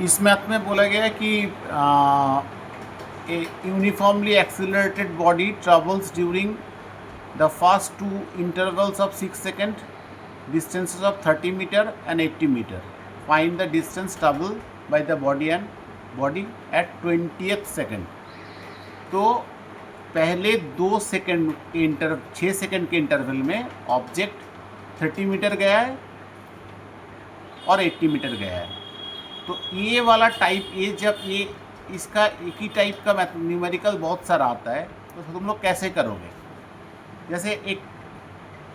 इस मैथ में बोला गया है कि a uniformly accelerated body travels during the first two intervals of 6 second distances of 30 meter and 80 meter. Find the distance traveled by the body at 20th second. तो पहले 2 second के 6 second के इंटरवल में ऑब्जेक्ट 30 मीटर गया है और 80 metre गया है। तो ये वाला टाइप, ये जब ये इसका एक ही टाइप का न्यूमेरिकल बहुत सारा आता है, तो तुम लोग कैसे करोगे? जैसे एक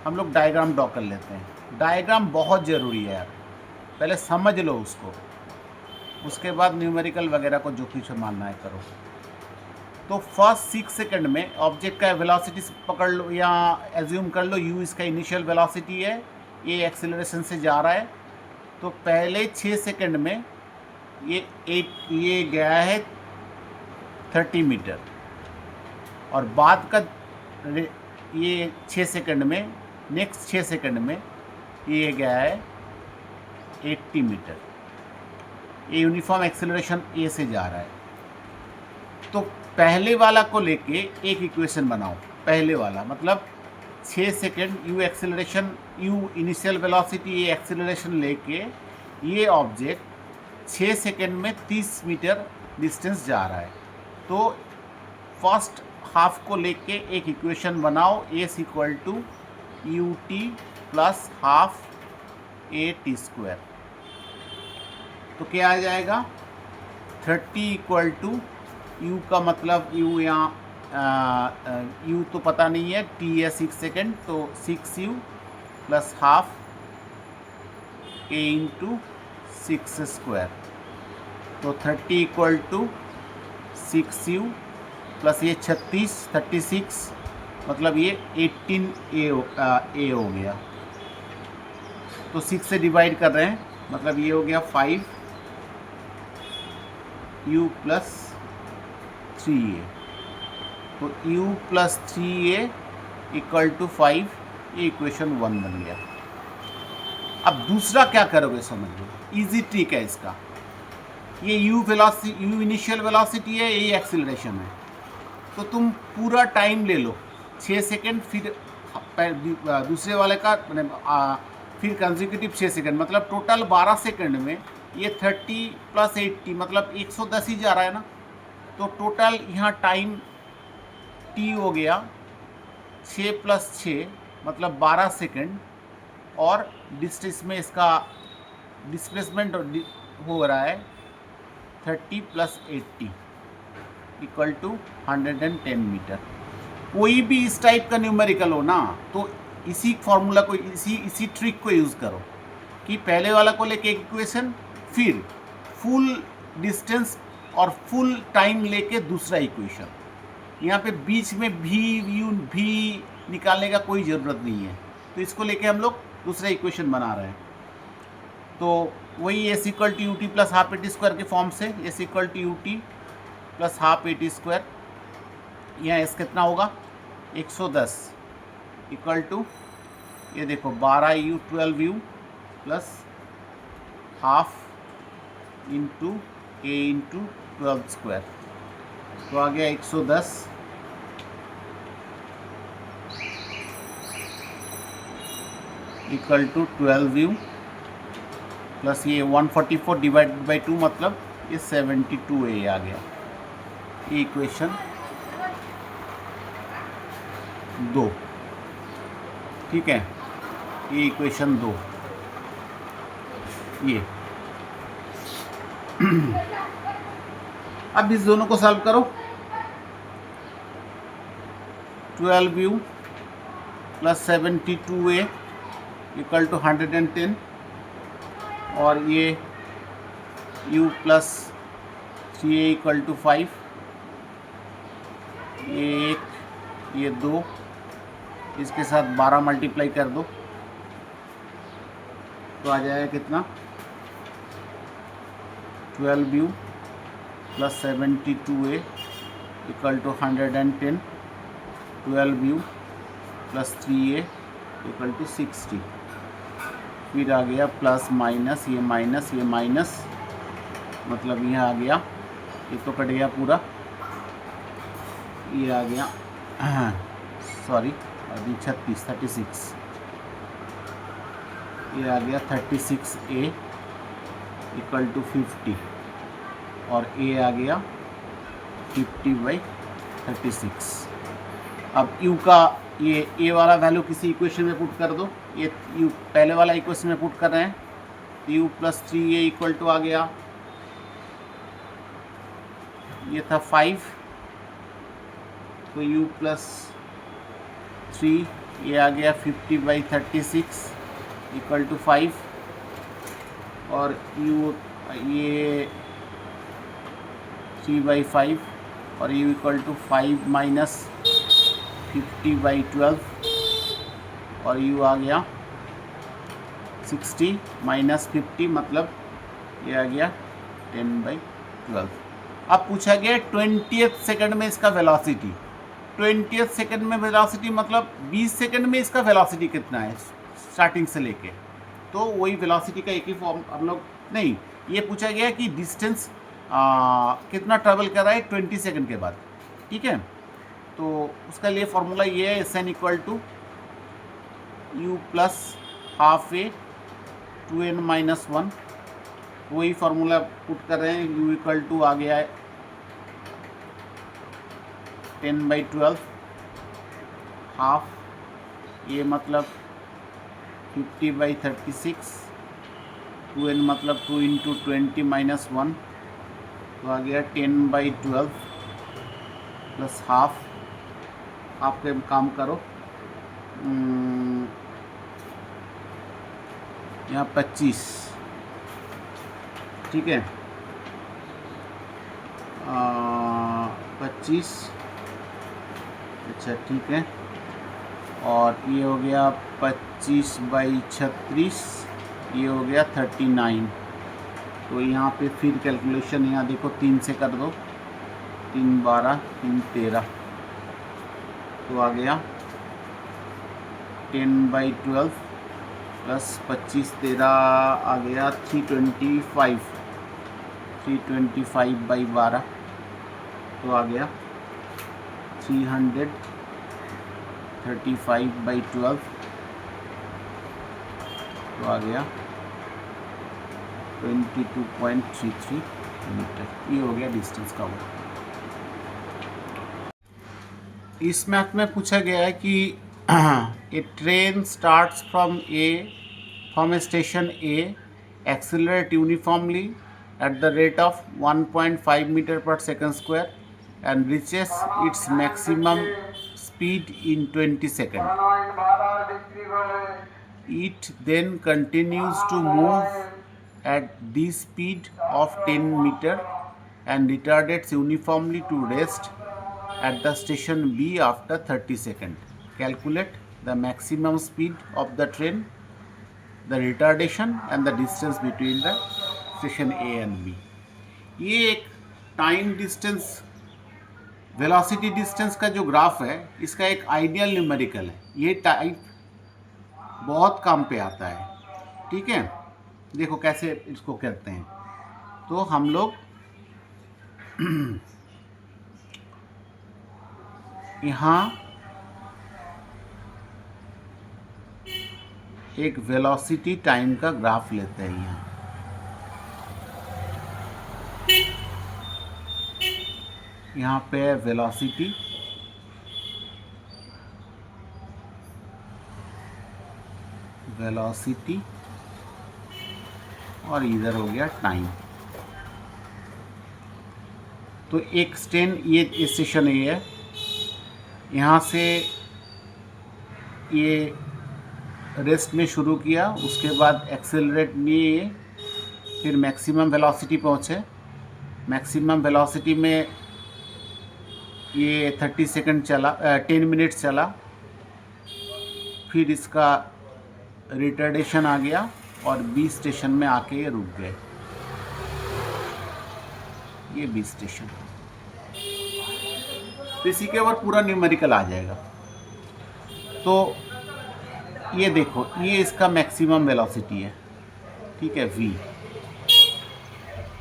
हम लोग डायग्राम ड्रॉ कर लेते हैं। डायग्राम बहुत ज़रूरी है यार, पहले समझ लो उसको, उसके बाद न्यूमेरिकल वगैरह को जो कुछ मानना है करो। तो फर्स्ट 6 सेकंड में ऑब्जेक्ट का वेलोसिटी पकड़ लो या एज्यूम कर लो, u इसका इनिशियल वेलोसिटी है, ये एक्सेलरेशन से जा रहा है। तो पहले 6 सेकंड में ये गया है 30 मीटर, और बाद का ये 6 सेकंड में, नेक्स्ट 6 सेकंड में ये गया है 80 मीटर। ये यूनिफॉर्म एक्सेलरेशन ए से जा रहा है। तो पहले वाला को लेके एक इक्वेशन बनाओ। पहले वाला मतलब 6 second you acceleration, you initial velocity, ये एक्सेलरेशन लेके ये ऑब्जेक्ट 6 सेकंड में 30 मीटर डिस्टेंस जा रहा है। तो फर्स्ट हाफ को लेके एक इक्वेशन बनाओ, s equal to u t plus half a t square. तो क्या आ जाएगा? 30 इक्वल टू यू का मतलब यू यहाँ यू तो पता नहीं है, टी है 6 सेकेंड, तो 6u प्लस हाफ ए इंटू 6 स्क्वायर। तो 30 इक्वल टू 6u प्लस ये 36 मतलब ये 18a ए हो गया। तो 6 से डिवाइड कर रहे हैं, मतलब ये हो गया 5u प्लस 3a। तो u plus 3a equal to 5, ये इक्वेशन 1 बन गया। अब दूसरा क्या करोगे समझ लो, इजी ट्रिक है इसका। ये u इनिशियल वेलोसिटी है, ये एक्सीलरेशन है। तो तुम पूरा टाइम ले लो 6 सेकेंड, फिर दूसरे वाले का फिर कंसेक्यूटिव 6 सेकेंड, मतलब टोटल 12 सेकेंड में ये 30 प्लस 80 मतलब 110 ही जा रहा है ना। तो टोटल यहाँ टाइम t हो गया 6 प्लस 6 मतलब 12 सेकेंड, और डिस्टेंस में इसका डिस्प्लेसमेंट हो रहा है 30 प्लस 80 इक्वल टू 110 मीटर। कोई भी इस टाइप का न्यूमेरिकल हो ना, तो इसी फॉर्मूला को, इसी ट्रिक को यूज़ करो कि पहले वाला को लेके एक इक्वेशन, फिर फुल डिस्टेंस और फुल टाइम लेके दूसरा इक्वेशन। यहाँ पे बीच में भी निकालने का कोई ज़रूरत नहीं है, तो इसको लेके हम लोग दूसरा इक्वेशन बना रहे हैं। तो वही s equal to u t plus half a t square के फॉर्म से, s equal to u t plus half a t square, यहाँ एस कितना होगा 110 इक्वल टू, ये देखो 12u 12u plus half into a into 12 square. तो आ गया 110 इक्वल टू 12u प्लस ये 144 डिवाइडेड बाई 2 मतलब ये 72a आ गया। ये इक्वेशन 2, ठीक है, ये इक्वेशन 2 ये। अब इस दोनों को सॉल्व करो। 12u plus 72a equal to 110, और ये u plus 3a equal to 5, ये 1, ये 2, इसके साथ 12 मल्टीप्लाई कर दो तो आ जाएगा कितना 12u plus 72a equal to 110, 12u plus 3a equal to 60। फिर आ गया प्लस माइनस, ये माइनस, ये माइनस, मतलब ये आ गया, ये तो कट गया पूरा, ये आ गया सॉरी अभी 36, ये आ गया 36A इक्वल टू 50 और A आ गया 50/36। अब U का ये A वाला वैल्यू किसी इक्वेशन में पुट कर दो, ये U पहले वाला इक्वेशन में पुट कर रहे हैं, U + 3A इक्वल टू आ गया, ये था 5, तो U + 3 ये आ गया 50/36 इक्वल टू 5 और U ये 3/5 और U इक्वल टू 5 - 50/12 और U आ गया 60 - 50 मतलब ये आ गया 10/12। अब पूछा गया 20th सेकंड में इसका वेलोसिटी, 20th सेकंड में वेलोसिटी मतलब 20 सेकंड में इसका वेलोसिटी कितना है स्टार्टिंग से लेके, तो वही वेलोसिटी का एक ही फॉर्म हम लोग नहीं, ये पूछा गया कि डिस्टेंस कितना ट्रैवल कर रहा है 20 सेकंड के बाद, ठीक है। तो उसका लिए फॉर्मूला ये है SN equal to U + ½ A 2n - 1, वही फार्मूला पुट कर रहे हैं, U इक्वल टू आ गया है 10/12 हाफ, ये मतलब 50/36, 2n मतलब 2 × 20 - 1, तो आ गया 10/12 प्लस हाफ, आपके काम करो यहाँ 25, ठीक है 25, अच्छा ठीक है, और ये हो गया 25/36, ये हो गया 39, तो यहाँ पे फिर कैलकुलेशन यहाँ देखो 3 से कर दो, 3 12 3 13, तो आ गया 10/12 प्लस 25 13 आ गया 325/12, तो आ गया 335/12, तो आ गया 22.33 मीटर, ये हो गया डिस्टेंस का वो। इस मैथ में पूछा गया है कि a train starts from station A, accelerate uniformly at the rate of 1.5 meter per second square and reaches its maximum speed in 20 seconds. It then continues to move at the speed of 10 meter and retards uniformly to rest at the station B after 30 seconds. Calculate the maximum speed of the train, the retardation and the distance between the station A and B. ये एक time distance velocity distance का जो graph है, इसका एक ideal numerical है, ये type बहुत काम पे आता है, ठीक है। देखो कैसे इसको करते हैं, तो हम लोग यहाँ एक वेलोसिटी टाइम का ग्राफ लेते हैं, यहाँ पे है वेलोसिटी, और इधर हो गया टाइम। तो एक ये स्टेशन ए है, यहाँ से ये रेस्ट में शुरू किया, उसके बाद एक्सेलरेट लिए, फिर मैक्सिमम वेलोसिटी पहुँचे, मैक्सिमम वेलोसिटी में ये 30 सेकंड चला, 10 मिनट्स चला, फिर इसका रिटार्डेशन आ गया और बी स्टेशन में आके ये रुक गए, ये बी स्टेशन। तो इसी के ऊपर पूरा न्यूमेरिकल आ जाएगा। तो ये देखो, ये इसका मैक्सिमम वेलोसिटी है, ठीक है, v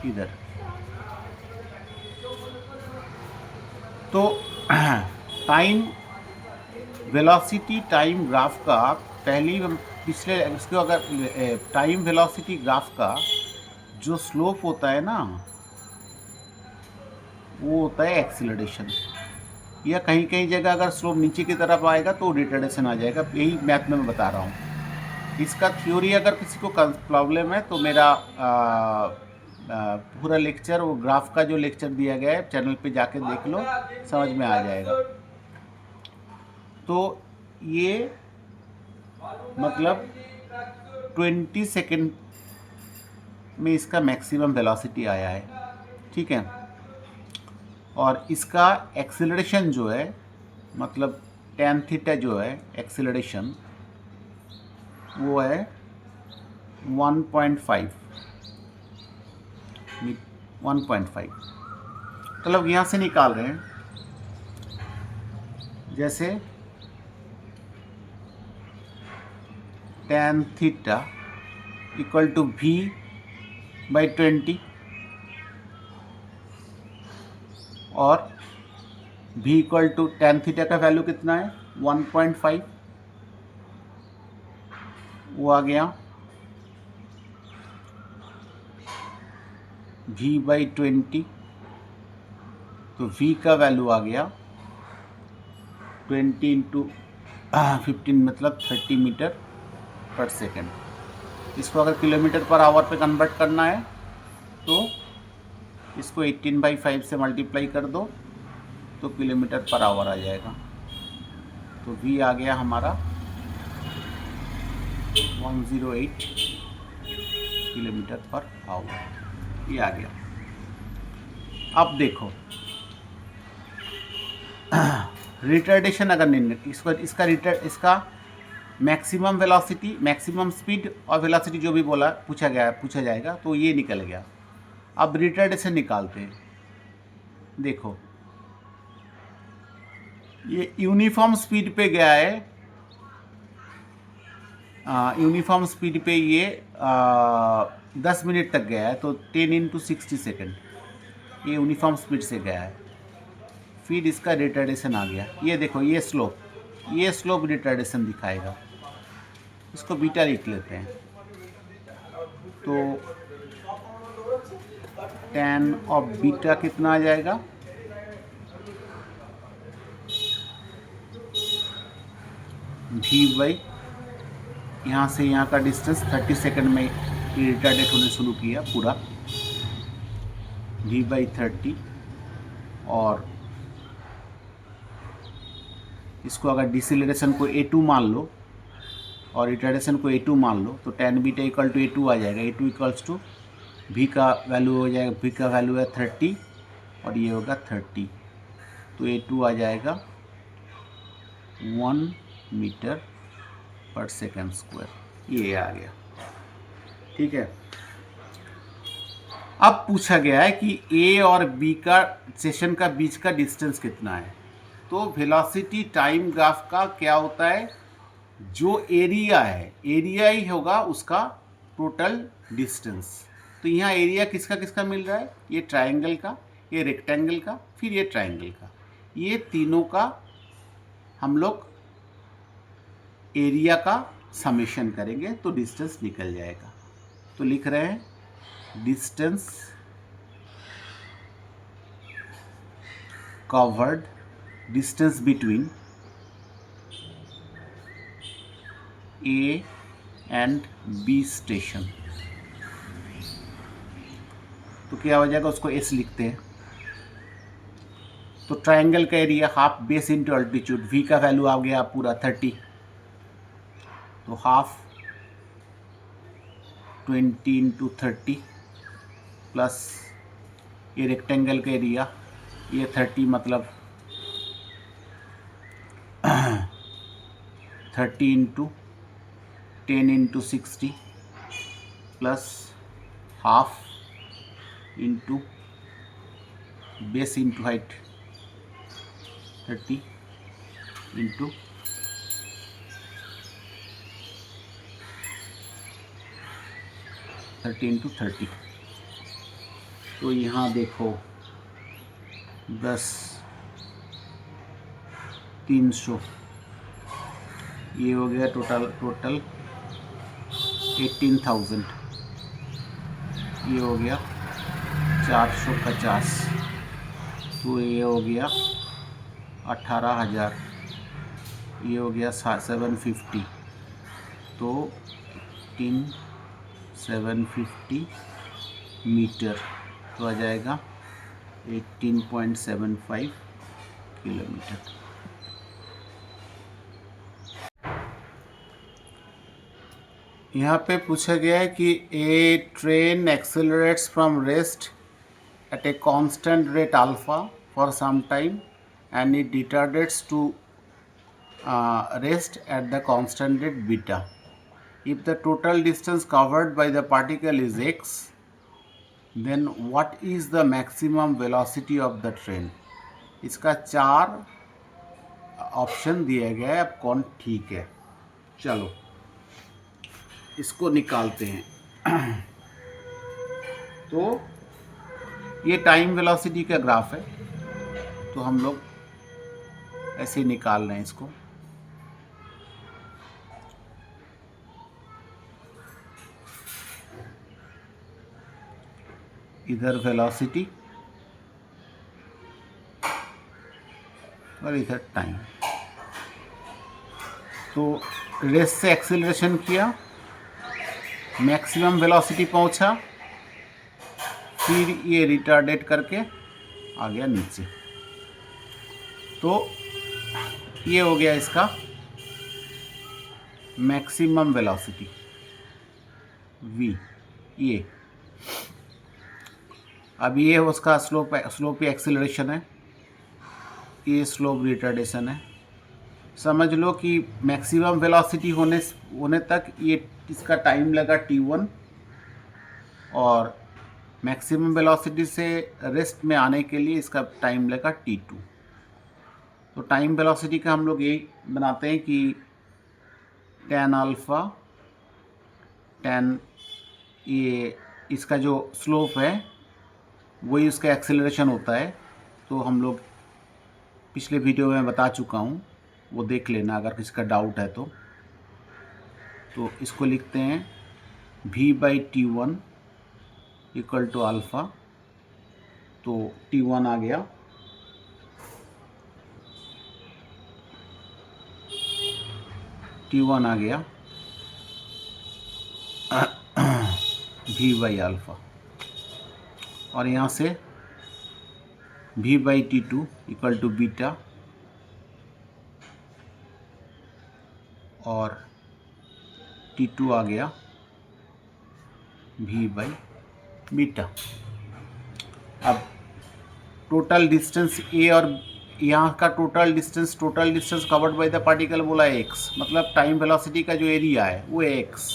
इधर, तो टाइम वेलोसिटी टाइम ग्राफ का पहली पिछले इसको अगर टाइम वेलोसिटी ग्राफ का जो स्लोप होता है ना वो होता है एक्सीलरेशन, या कहीं कहीं जगह अगर स्लोप नीचे की तरफ आएगा तो रिटार्डेशन आ जाएगा। यही मैथ में मैं बता रहा हूँ। इसका थ्योरी अगर किसी को प्रॉब्लम है तो मेरा पूरा लेक्चर, वो ग्राफ का जो लेक्चर दिया गया है चैनल पे जाके देख लो, समझ में आ जाएगा। तो ये मतलब 20 सेकेंड में इसका मैक्सिमम वेलोसिटी आया है, ठीक है। और इसका एक्सेलरेशन जो है, मतलब tan थीटा जो है एक्सेलरेशन, वो है 1.5 1.5। मतलब यहाँ से निकाल रहे हैं, जैसे tan theta equal to v/20 और v equal to tan theta का वैल्यू कितना है 1.5, वो आ गया v/20, तो v का वैल्यू आ गया 20 इंटू 15 मतलब 30 मीटर पर सेकेंड। इसको अगर किलोमीटर पर आवर पे कन्वर्ट करना है तो इसको 18/5 से मल्टीप्लाई कर दो तो किलोमीटर पर आवर आ जाएगा। तो v आ गया हमारा 108 किलोमीटर पर आवर, ये आ गया। अब देखो रिटार्डेशन अगर नहीं, इसका मैक्सिमम वेलोसिटी, मैक्सिमम स्पीड और वेलोसिटी जो भी पूछा जाएगा, तो ये निकल गया। अब रिटार्डेशन निकालते हैं। देखो ये यूनिफॉर्म स्पीड पे गया है, यूनिफॉर्म स्पीड पे ये 10 मिनट तक गया है, तो 10 इंटू 60 सेकेंड ये यूनिफॉर्म स्पीड से गया है। फिर इसका रिटार्डेशन आ गया, ये देखो ये स्लोप रिटार्डेशन दिखाएगा। इसको बीटा लिख लेते हैं, तो tan ऑफ बीटा कितना आ जाएगा, v/, यहाँ से यहाँ का डिस्टेंस 30 सेकंड में रिटार्डेट होने शुरू किया पूरा, v/30। और इसको अगर डिसेलरेशन को a2 मान लो और रिटार्डेशन को a2 मान लो, तो tan beta equal to a2 आ जाएगा। a2 इक्वल्स टू v का वैल्यू हो जाएगा, v का वैल्यू है 30 और ये होगा 30, तो a2 आ जाएगा 1 मीटर पर सेकेंड स्क्वायर, ये आ गया, ठीक है। अब पूछा गया है कि a और b का सेशन का बीच का डिस्टेंस कितना है। तो वेलोसिटी टाइम ग्राफ का क्या होता है, जो एरिया है, एरिया ही होगा उसका टोटल डिस्टेंस। तो यहाँ एरिया किसका किसका मिल रहा है, ये ट्रायंगल का, ये रेक्टेंगल का, फिर ये ट्रायंगल का, ये तीनों का हम लोग एरिया का समेशन करेंगे तो डिस्टेंस निकल जाएगा। तो लिख रहे हैं distance covered, distance between A and B station, तो क्या हो जाएगा, उसको S लिखते हैं। तो ट्रायंगल का area half base into altitude, V का वैल्यू आ गया पूरा 30, तो हाफ 20 इंटू 30 प्लस ये रेक्टेंगल का एरिया, ये 30 मतलब 30 into 10 into 60 plus half into base into height 30 into 30 into 30, तो यहाँ देखो 10 300, ये हो गया टोटल 18,000, ये हो गया 450, तो ये हो गया 18,000, ये हो गया 750, तो 750 मीटर, तो आ जाएगा 18.75 किलोमीटर। यहाँ पे पूछा गया है कि a train accelerates from rest at a constant rate alpha for some time and it retardates to rest at the constant rate beta. If the total distance covered by the particle is x, then what is the maximum velocity of the train? इसका 4 option दिया गया है, अब कौन ठीक है। चलो इसको निकालते हैं। तो ये टाइम वेलोसिटी का ग्राफ है, तो हम लोग ऐसे ही निकाल रहे हैं इसको। इधर वेलोसिटी और इधर टाइम। तो रेस से एक्सेलरेशन किया, मैक्सिमम वेलोसिटी पहुंचा, फिर ये रिटार्डेट करके आ गया नीचे। तो ये हो गया इसका मैक्सिमम वेलोसिटी v, ये। अब ये उसका स्लोप एक्सेलरेशन है, ये स्लोप रिटार्डेशन है। समझ लो कि मैक्सिमम वेलोसिटी होने तक ये इसका टाइम लगा t1 और मैक्सिमम वेलोसिटी से रेस्ट में आने के लिए इसका टाइम लगा t2। तो टाइम वेलोसिटी का हम लोग यही बनाते हैं कि tan अल्फ़ा, tan ये इसका जो स्लोप है वही उसका एक्सेलरेशन होता है। तो हम लोग पिछले वीडियो में बता चुका हूँ, वो देख लेना अगर किसी का डाउट है तो। इसको लिखते हैं v/t1 इक्वल टू अल्फ़ा। तो t1 आ गया, t1 आ गया v/अल्फ़ा, और यहाँ से v/t2 इक्वल टू बीटा, और t2 आ गया v/बीटा। अब टोटल डिस्टेंस a और यहाँ का total distance covered by the particle बोला है x, मतलब टाइम वेलोसिटी का जो एरिया है वो है x।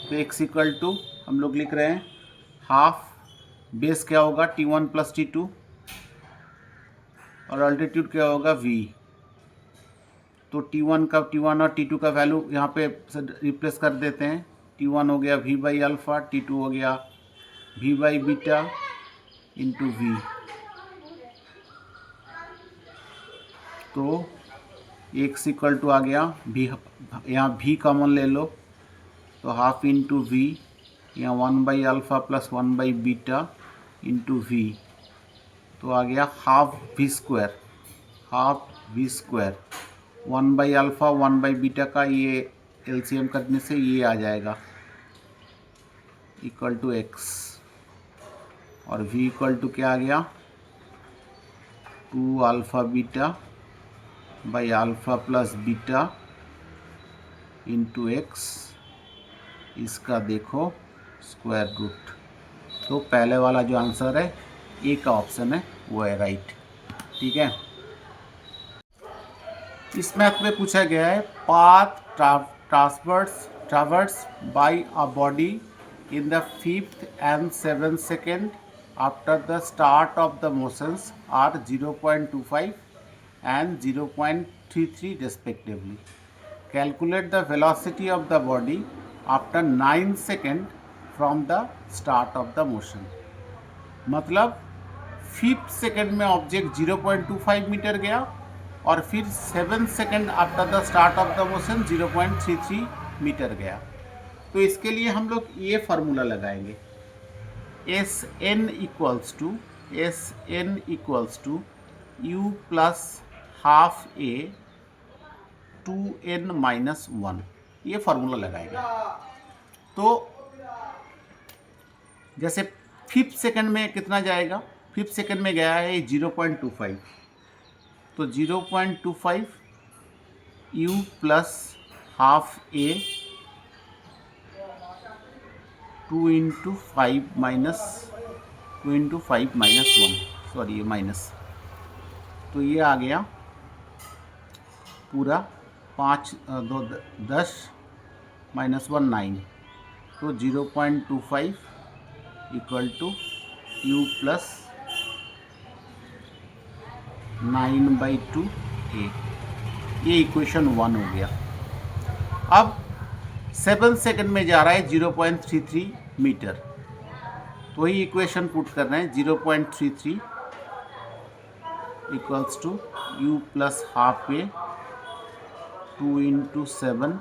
तो x इक्वल टू हम लोग लिख रहे हैं हाफ, बेस क्या होगा t1 प्लस t2, और अल्टीट्यूड क्या होगा v। तो t1 और t2 का वैल्यू यहाँ पे रिप्लेस कर देते हैं। t1 हो गया v/अल्फ़ा, t2 हो गया v/बीटा इंटू v। तो x इक्वल टू आ गया v, यहाँ v कॉमन ले लो, तो हाफ इंटू v, यहाँ 1/अल्फ़ा प्लस 1/बीटा इंटू v, तो आ गया हाफ v स्क्वायर, 1/अल्फ़ा 1/बीटा का ये एलसीएम करने से ये आ जाएगा इक्वल टू x, और v इक्वल टू क्या आ गया 2 alpha beta by alpha plus beta into x, इसका देखो स्क्वायर रूट। तो पहले वाला जो आंसर है ए का ऑप्शन है वो है राइट। ठीक है। इस मैथ में पूछा गया है path traverse by a body in the 5th and 7th second after the start of the motions are 0.25 and 0.33 respectively. Calculate the velocity of the body after 9 seconds from the start of the motion. मतलब 5 second में object 0.25 metre गया और फिर 7 second after the start of the motion 0.33 metre गया। तो इसके लिए हम लोग ये फार्मूला लगाएंगे, s n equals to u plus half a 2n-1, ये फार्मूला लगाएंगे। तो जैसे 5 सेकेंड में कितना जाएगा, 5 सेकेंड में गया है 0.25, तो 0.25 you plus half a 2 into 5 minus 1, sorry ये माइनस, तो ये आ गया पूरा 5 2 10 माइनस 1 9, तो 0.25 इक्वल टू यू प्लस 9/2 ए, ये इक्वेशन 1 हो गया। अब 7 सेकंड में जा रहा है 0.33 मीटर, तो वही इक्वेशन पुट कर रहे हैं, 0.33 equals to u plus half a 2 into 7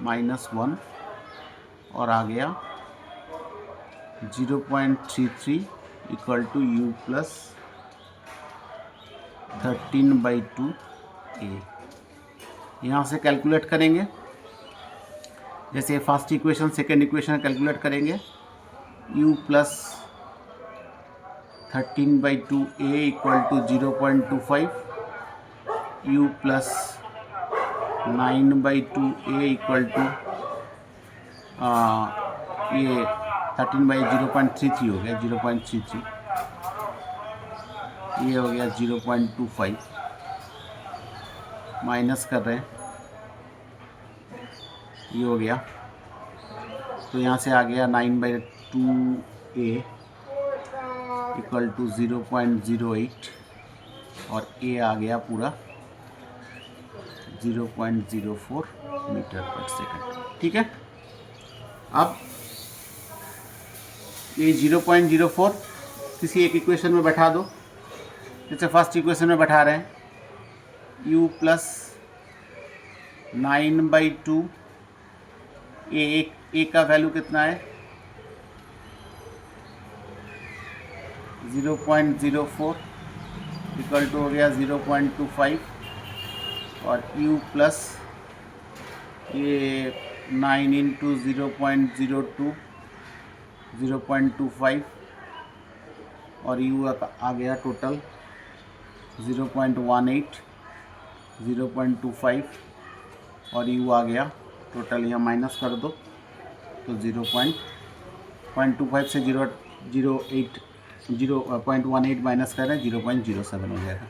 minus 1, और आ गया 0.33 equal to u plus 13/2 a. यहाँ से कैलकुलेट करेंगे, जैसे first equation second equation calculate करेंगे, u plus 13/2 a equal to 0.25, u plus 9/2 a equal to ये 13/0.33 हो गया, 0.33, ये हो गया 0.25, माइनस कर रहे हैं, ये हो गया, तो यहाँ से आ गया 9/2 a इक्वल टू 0.08, और a आ गया पूरा 0.04 मीटर पर सेकंड। ठीक है, अब ये 0.04 किसी एक इक्वेशन में बैठा दो, जैसे फर्स्ट इक्वेशन में बैठा रहे हैं, u प्लस 9/2 ए का वैल्यू कितना है 0.04 इक्वल टू हो गया 0.25, और u प्लस ये 9 इंटू 0.02 0.25, और u आ गया टोटल 0.18 0.25, और u आ गया टोटल, यहाँ माइनस कर दो तो 0.25 से 0.18 माइनस करें 0.07 हो जाएगा।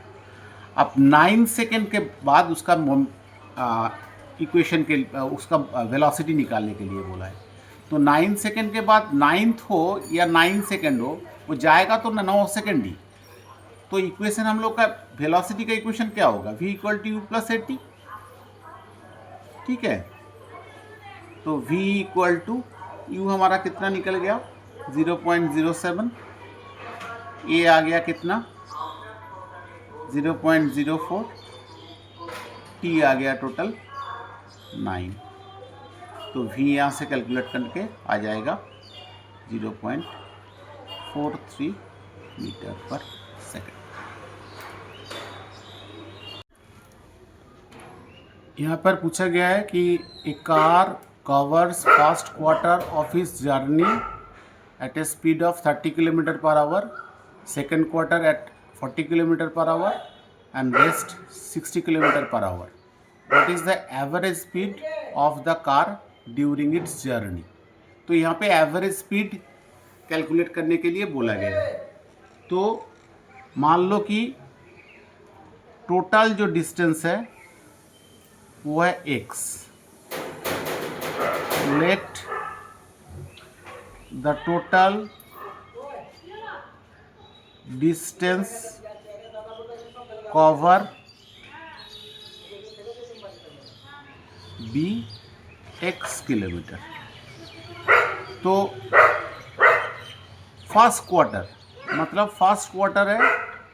अब 9 सेकेंड के बाद उसका इक्वेशन के उसका वेलोसिटी निकालने के लिए बोला है, तो 9 सेकेंड के बाद 9th हो या 9 सेकेंड हो, वो जाएगा तो 9 सेकेंड ही, तो इक्वेशन हम लोग का वेलोसिटी का इक्वेशन क्या होगा, v equal to u plus 80। ठीक है, तो v इक्वल टू यू हमारा कितना निकल गया 0.07, a आ गया कितना 0.04, t आ गया टोटल 9, तो v यहाँ से कैलकुलेट करके आ जाएगा 0.43 मीटर पर सेकंड। यहाँ पर पूछा गया है कि ए car covers first quarter of its journey at a speed of 30 km per hour, second quarter at 40 km per hour, and rest 60 km per hour. What is the average speed of the car during its journey? तो यहाँ पे average speed calculate करने के लिए बोला गया है। तो मान लो कि टोटल जो डिस्टेंस है वो है x, let the total distance cover be x kilometre. तो फर्स्ट क्वार्टर मतलब फर्स्ट क्वार्टर है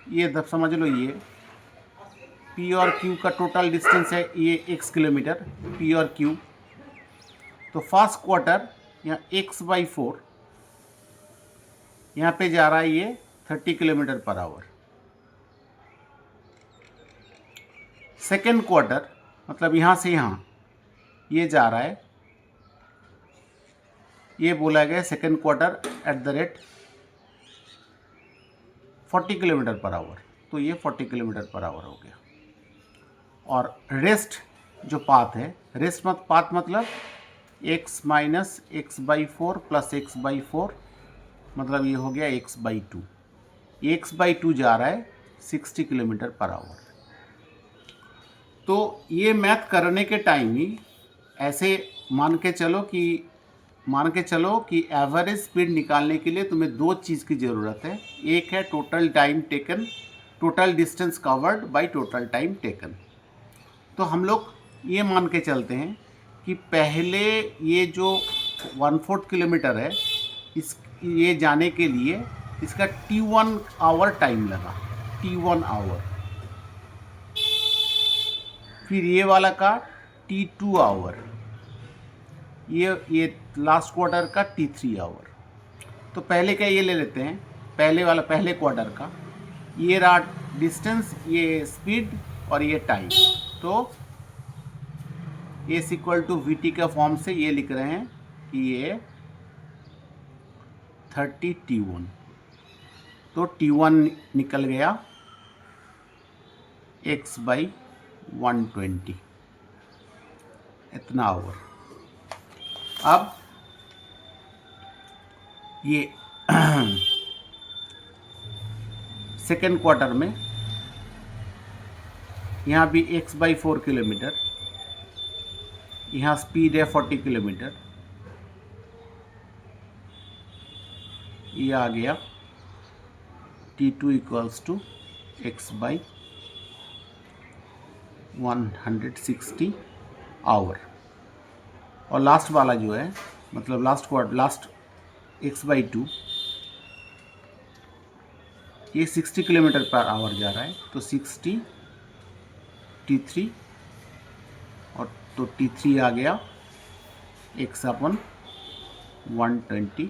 ये, समझ लो ये पी और क्यू का टोटल डिस्टेंस है ये x किलोमीटर, पी और क्यू। तो फर्स्ट क्वार्टर यहाँ x/4 यहाँ पे जा रहा है ये 30 kilometre per hour. Second quarter मतलब यहाँ से यहाँ ये जा रहा है, ये बोला गया second quarter @ 40 kilometre per hour, तो ये 40 किलोमीटर पर आवर हो गया। और रेस्ट जो पाथ है, रेस्ट पाथ मतलब x - x/4 + x/4 मतलब ये हो गया x/2। x/2 जा रहा है 60 किलोमीटर पर आवर। तो ये मैथ करने के टाइम ही ऐसे मान के चलो कि एवरेज स्पीड निकालने के लिए तुम्हें दो चीज़ की ज़रूरत है। एक है total time taken, total distance covered by total time taken. तो हम लोग ये मान के चलते हैं कि पहले ये जो 1/4 किलोमीटर है ये जाने के लिए इसका T1 आवर टाइम लगा, T1 आवर। फिर ये वाला का T2 आवर, ये लास्ट क्वार्टर का T3 आवर। तो पहले का ये ले लेते हैं, पहले क्वार्टर का ये रहा डिस्टेंस, ये स्पीड और ये टाइम। तो A = VT का फॉर्म से ये लिख रहे हैं कि ये 30 T1। तो T1 निकल गया x/120 इतना आवर। अब ये सेकेंड क्वार्टर में यहाँ भी x/4 किलोमीटर, यहाँ स्पीड है 40 किलोमीटर, ये आ गया T2 = x/160 आवर। और लास्ट वाला जो है मतलब लास्ट x/2 ये 60 किलोमीटर पर आवर जा रहा है। तो 60 T3 और तो T3 आ गया x/120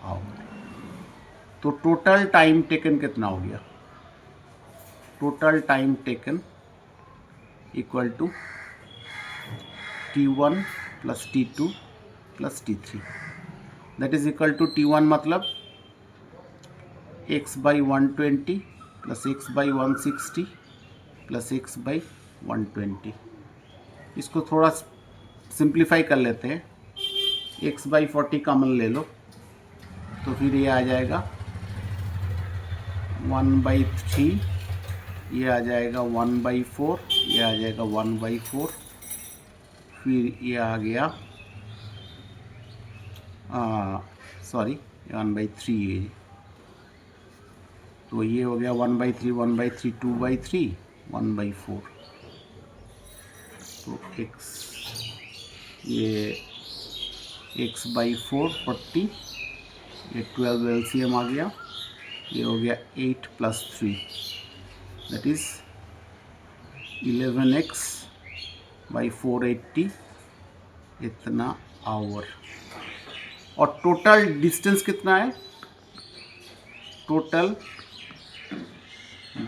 आवर। तो टोटल टाइम टेकन कितना हो गया? Total time taken = T1 + T2 + T3 that is = T1 मतलब x/120 + x/160 + x/120। इसको थोड़ा सिंप्लीफाई कर लेते हैं, x/40 कॉमन ले लो तो फिर ये आ जाएगा 1/3, ये आ जाएगा 1/4, ये आ जाएगा 1/4, फिर ये आ गया 1/3 ये, तो ये हो गया 1/3, 1/3, 2/3, 1/4। तो ये x/4 40, ये 12 LCM आ गया, ये हो गया 8 + 3 दैट इज़ 11x/480 इतना आवर। और टोटल डिस्टेंस कितना है? टोटल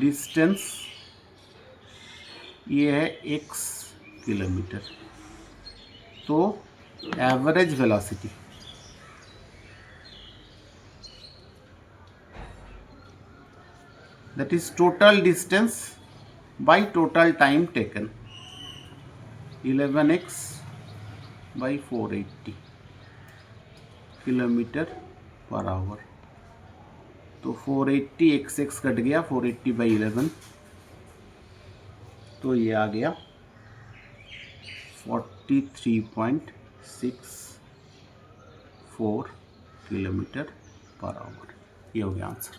डिस्टेंस ये है x किलोमीटर। तो average velocity that is total distance by total time taken, 11x/480 kilometre per hour. तो 480 x कट गया, 480/11, तो ये आ गया 43.64 किलोमीटर पर आवर। ये हो गया आंसर।